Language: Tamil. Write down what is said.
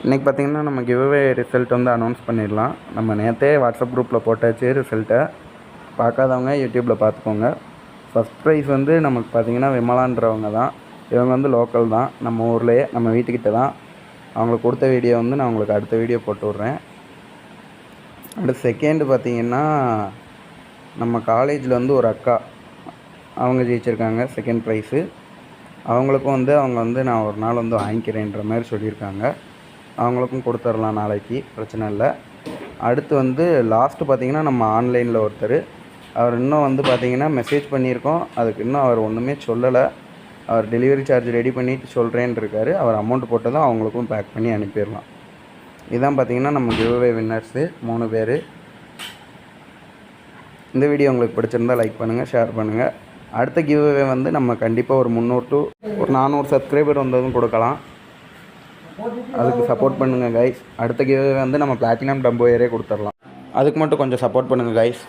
இன்றைக்கி பார்த்திங்கன்னா நம்ம கிவ்அவே ரிசல்ட் வந்து அனௌன்ஸ் பண்ணிடலாம். நம்ம நேற்றே வாட்ஸ்அப் குரூப்பில் போட்டாச்சு ரிசல்ட்டை. பார்க்காதவங்க யூடியூப்பில் பார்த்துக்கோங்க. ஃபஸ்ட் ப்ரைஸ் வந்து நமக்கு பார்த்திங்கன்னா விமலான்றவங்க தான். இவங்க வந்து லோக்கல் தான், நம்ம ஊர்லேயே, நம்ம வீட்டுக்கிட்ட தான். அவங்களுக்கு கொடுத்த வீடியோ வந்து நான் உங்களுக்கு அடுத்த வீடியோ போட்டு விட்றேன். அடுத்து செகண்டு பார்த்திங்கன்னா நம்ம காலேஜில் வந்து ஒரு அக்கா, அவங்க ஜெயிச்சிருக்காங்க செகண்ட் ப்ரைஸு. அவங்களுக்கும் வந்து அவங்க வந்து நான் ஒரு நாள் வந்து வாங்கிக்கிறேன்ற மாதிரி சொல்லியிருக்காங்க. அவங்களுக்கும் கொடுத்துர்லாம் நாளைக்கு, பிரச்சனை இல்லை. அடுத்து வந்து லாஸ்ட்டு பார்த்திங்கன்னா நம்ம ஆன்லைனில் ஒருத்தர், அவர் இன்னும் வந்து பார்த்திங்கன்னா மெசேஜ் பண்ணியிருக்கோம், அதுக்கு இன்னும் அவர் ஒன்றுமே சொல்லலை. அவர் டெலிவரி சார்ஜ் ரெடி பண்ணிவிட்டு சொல்கிறேன்னு இருக்கார். அவர் அமௌண்ட் போட்டதும் அவங்களுக்கும் பேக் பண்ணி அனுப்பிடலாம். இதுதான் பார்த்திங்கன்னா நம்ம கிவ்அவே வின்னர்ஸு 3 பேர். இந்த வீடியோ உங்களுக்கு பிடிச்சிருந்தால் லைக் பண்ணுங்கள், ஷேர் பண்ணுங்கள். அடுத்த கிவ்அவே வந்து நம்ம கண்டிப்பாக ஒரு 300 to 400 சப்ஸ்கிரைபர் வந்ததும் கொடுக்கலாம். அதுக்கு சப்போர்ட் பண்ணுங்கள் கைஸ். அடுத்த கிவ்அவே வந்து நம்ம பிளாட்டினம் டம்போயரே கொடுத்துடலாம். அதுக்கு மட்டும் கொஞ்சம் சப்போர்ட் பண்ணுங்கள் கைஸ்.